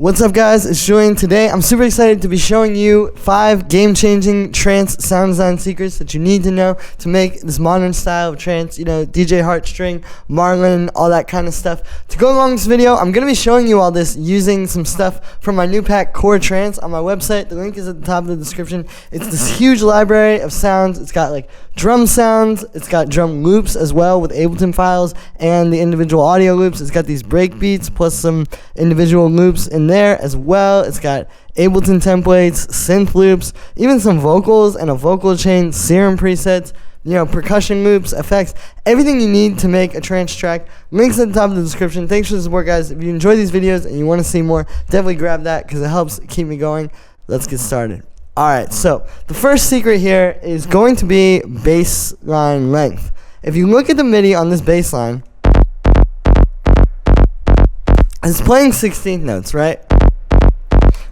What's up, guys? It's Julian. Today I'm super excited to be showing you 5 game-changing trance sound design secrets that you need to know to make this modern style of trance, DJ Heartstring, Marlin, all that kind of stuff. To go along with this video, I'm going to be showing you all this using some stuff from my new pack, Core Trance, on my website. The link is at the top of the description. It's this huge library of sounds. It's got like drum sounds, it's got drum loops as well with Ableton files and the individual audio loops. It's got these break beats plus some individual loops in there as well. It's got Ableton templates, synth loops, even some vocals and a vocal chain, serum presets, percussion loops, effects, everything you need to make a trance track. Links at the top of the description. Thanks for the support, guys. If you enjoy these videos and you want to see more, definitely grab that because it helps keep me going. Let's get started. Alright, so the first secret here is going to be bass line length. If you look at the MIDI on this bass line, it's playing 16th notes, right?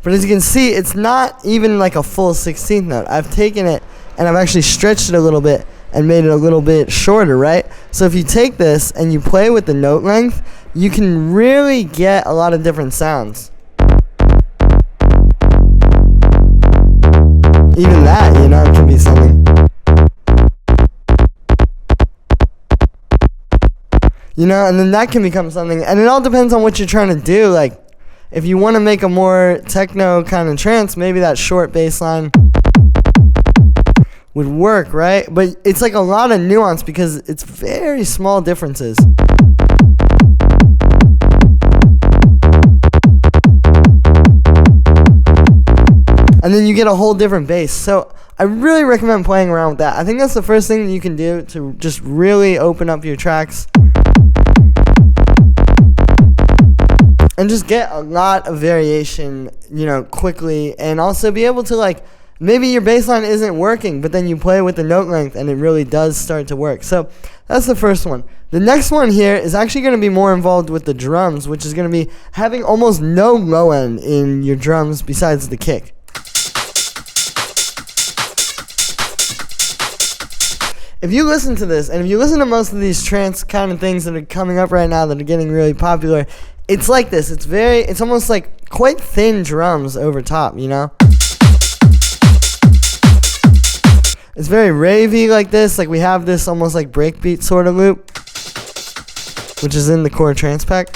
But as you can see, it's not even like a full 16th note. I've taken it and I've actually stretched it a little bit and made it a little bit shorter, right? So if you take this and you play with the note length, you can really get a lot of different sounds. Even that, it can be something. And then that can become something. And it all depends on what you're trying to do. Like, if you want to make a more techno kind of trance, maybe that short bass line would work, right? But it's like a lot of nuance because it's very small differences. And then you get a whole different bass. So I really recommend playing around with that. I think that's the first thing that you can do to just really open up your tracks. And just get a lot of variation, quickly. And also be able to, maybe your bass line isn't working, but then you play with the note length and it really does start to work. So that's the first one. The next one here is actually going to be more involved with the drums, which is going to be having almost no low end in your drums besides the kick. If you listen to this, and if you listen to most of these trance kind of things that are coming up right now that are getting really popular, it's like this. It's almost like quite thin drums over top, It's very ravey like this. Like we have this almost like breakbeat sort of loop, which is in the Core Trance pack.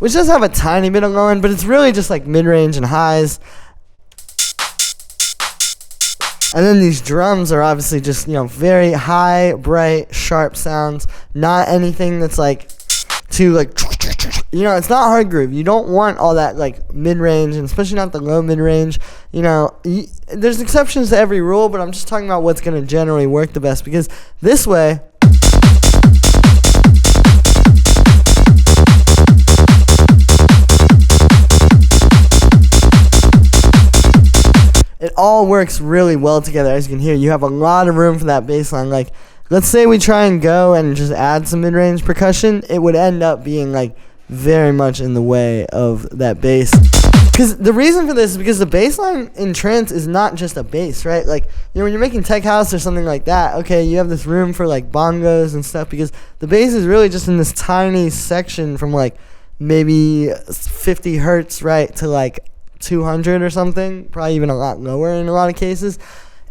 Which does have a tiny bit of low end, but it's really just like mid-range and highs. And then these drums are obviously just, very high, bright, sharp sounds. Not anything that's too it's not hard groove. You don't want all that mid-range, and especially not the low mid-range. There's exceptions to every rule, but I'm just talking about what's going to generally work the best, because this way it all works really well together. As you can hear, you have a lot of room for that bass line. Let's say we try and go and just add some mid-range percussion, it would end up being very much in the way of that bass. Because the reason for this is because the bass line in trance is not just a bass, right? When you're making tech house or something like that, okay, you have this room for bongos and stuff, because the bass is really just in this tiny section from maybe 50 hertz, right, to 200 or something, probably even a lot lower in a lot of cases.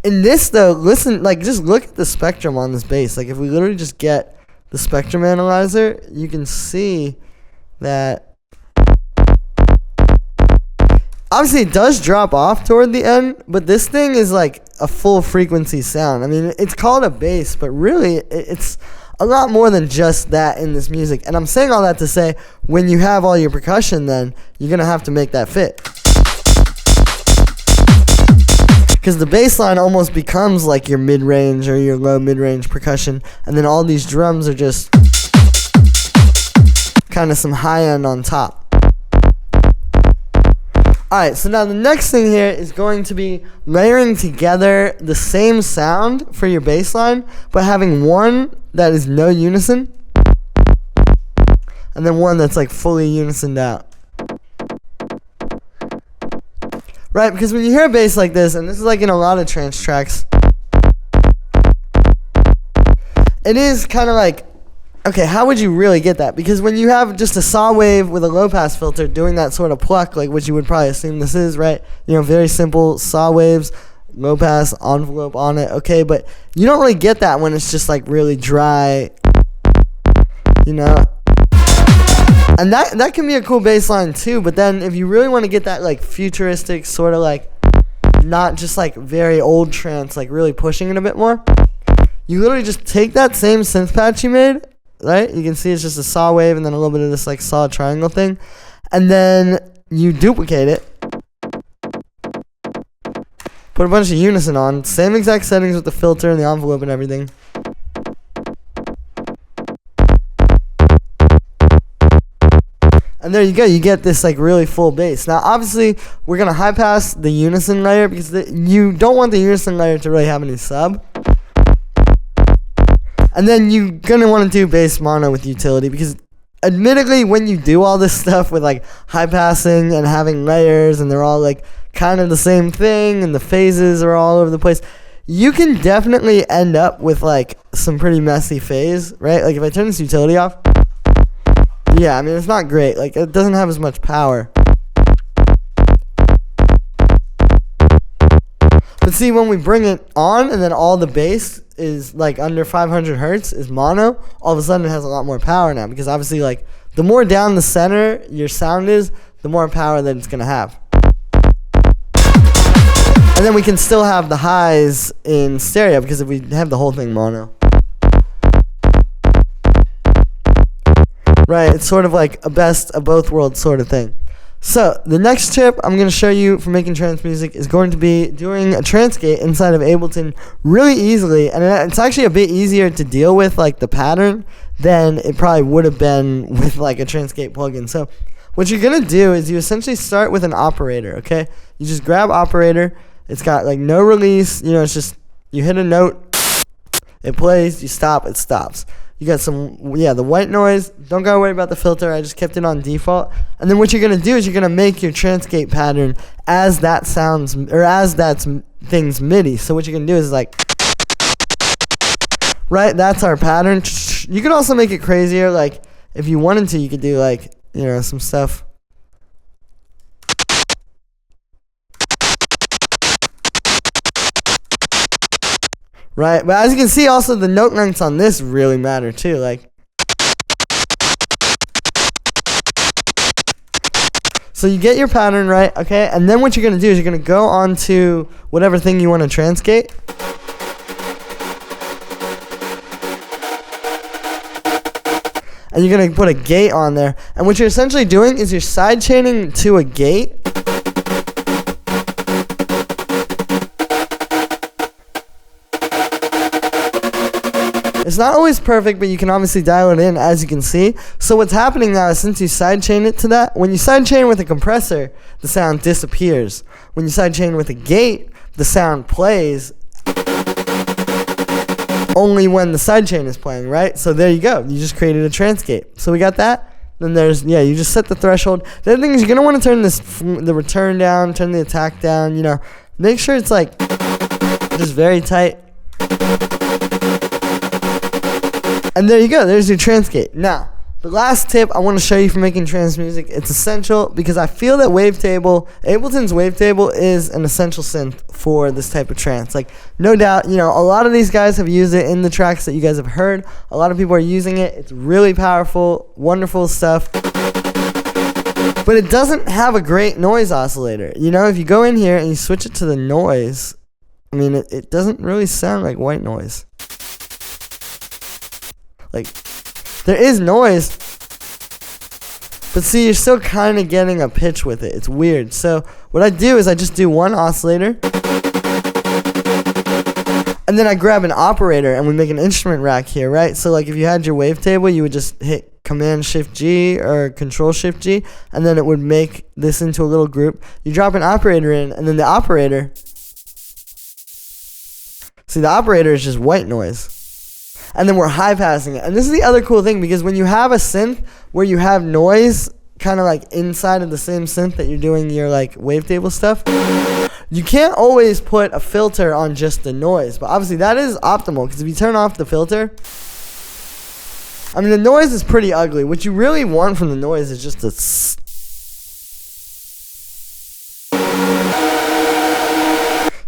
In this though, listen, just look at the spectrum on this bass. If we literally just get the spectrum analyzer, you can see that obviously it does drop off toward the end, but this thing is a full frequency sound. I mean, it's called a bass, but really it's a lot more than just that in this music. And I'm saying all that to say, when you have all your percussion, then you're gonna have to make that fit. Because the bass line almost becomes your mid-range or your low mid-range percussion, and then all these drums are just kind of some high end on top. Alright, so now the next thing here is going to be layering together the same sound for your bass line, but having one that is no unison, and then one that's fully unisoned out. Right, because when you hear a bass like this, and this is in a lot of trance tracks, it is kind of okay, how would you really get that? Because when you have just a saw wave with a low pass filter doing that sort of pluck, like what you would probably assume this is, right? You know, very simple saw waves, low pass envelope on it, okay? But you don't really get that when it's just like really dry, you know? And that can be a cool bass line too, but then if you really want to get that like futuristic sort of like, not just like very old trance, like really pushing it a bit more, you literally just take that same synth patch you made, right? You can see it's just a saw wave and then a little bit of this like saw triangle thing. And then you duplicate it. Put a bunch of unison on. Same exact settings with the filter and the envelope and everything. And there you go. You get this like really full bass. Now, obviously, we're going to high pass the unison layer because you don't want the unison layer to really have any sub. And then you're going to want to do bass mono with utility because admittedly, when you do all this stuff with like high passing and having layers and they're all like kind of the same thing and the phases are all over the place, you can definitely end up with like some pretty messy phase, right? Like if I turn this utility off, yeah, I mean, it's not great. Like it doesn't have as much power. But see, when we bring it on and then all the bass is like under 500 hertz is mono, all of a sudden it has a lot more power now because obviously like the more down the center your sound is, the more power that it's going to have. And then we can still have the highs in stereo because if we have the whole thing mono. Right, it's sort of like a best of both worlds sort of thing. So, the next tip I'm going to show you for making trance music is going to be doing a trance gate inside of Ableton really easily. And it's actually a bit easier to deal with, like, the pattern than it probably would have been with, like, a trance gate plugin. So, what you're going to do is you essentially start with an operator, okay? You just grab operator. It's got, like, no release. You know, it's just you hit a note, it plays, you stop, it stops. You got some, the white noise. Don't gotta worry about the filter. I just kept it on default. And then what you're gonna do is you're gonna make your trance gate pattern as that sounds, or as that thing's MIDI. So what you're gonna do is like, right? That's our pattern. You can also make it crazier. Like if you wanted to, you could do like, you know, some stuff. Right, but as you can see, also the note lengths on this really matter too. Like, so you get your pattern right, okay, and then what you're gonna do is you're gonna go on to whatever thing you want to transgate. And you're gonna put a gate on there, and what you're essentially doing is you're side chaining to a gate. It's not always perfect, but you can obviously dial it in, as you can see. So what's happening now is since you sidechain it to that, when you sidechain with a compressor, the sound disappears. When you sidechain with a gate, the sound plays only when the sidechain is playing, right? So there you go. You just created a trance gate. So we got that. Then there's, you just set the threshold. The other thing is you're going to want to turn the return down, turn the attack down, you know. Make sure it's like just very tight. And there you go, there's your trance gate. Now, the last tip I want to show you for making trance music, it's essential because I feel that Ableton's wavetable is an essential synth for this type of trance. Like, no doubt, you know, a lot of these guys have used it in the tracks that you guys have heard. A lot of people are using it. It's really powerful, wonderful stuff. But it doesn't have a great noise oscillator. You know, if you go in here and you switch it to the noise, I mean, it doesn't really sound like white noise. Like, there is noise, but see, you're still kind of getting a pitch with it. It's weird. So what I do is I just do one oscillator, and then I grab an operator, and we make an instrument rack here, right? So like if you had your wavetable, you would just hit Command-Shift-G or Control-Shift-G, and then it would make this into a little group. You drop an operator in, and then the operator, see, the operator is just white noise. And then we're high passing it. And this is the other cool thing, because when you have a synth where you have noise kind of like inside of the same synth that you're doing your like wavetable stuff, you can't always put a filter on just the noise. But obviously that is optimal, because if you turn off the filter, I mean, the noise is pretty ugly. What you really want from the noise is just a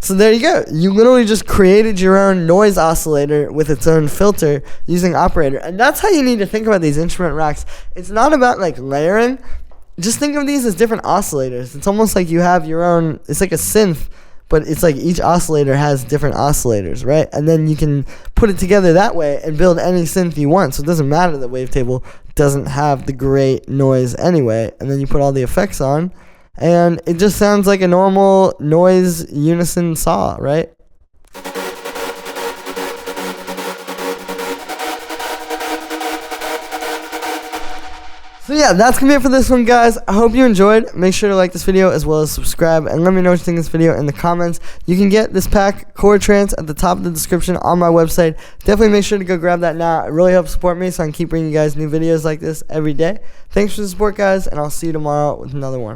So there you go. You literally just created your own noise oscillator with its own filter using Operator. And that's how you need to think about these instrument racks. It's not about like layering. Just think of these as different oscillators. It's almost like you have your own, it's like a synth, but it's like each oscillator has different oscillators, right? And then you can put it together that way and build any synth you want. So it doesn't matter that Wavetable doesn't have the great noise anyway. And then you put all the effects on, and it just sounds like a normal noise unison saw, right? So yeah, that's going to be it for this one, guys. I hope you enjoyed. Make sure to like this video as well as subscribe, and let me know what you think of this video in the comments. You can get this pack, Core Trance, at the top of the description on my website. Definitely make sure to go grab that now. It really helps support me so I can keep bringing you guys new videos like this every day. Thanks for the support, guys, and I'll see you tomorrow with another one.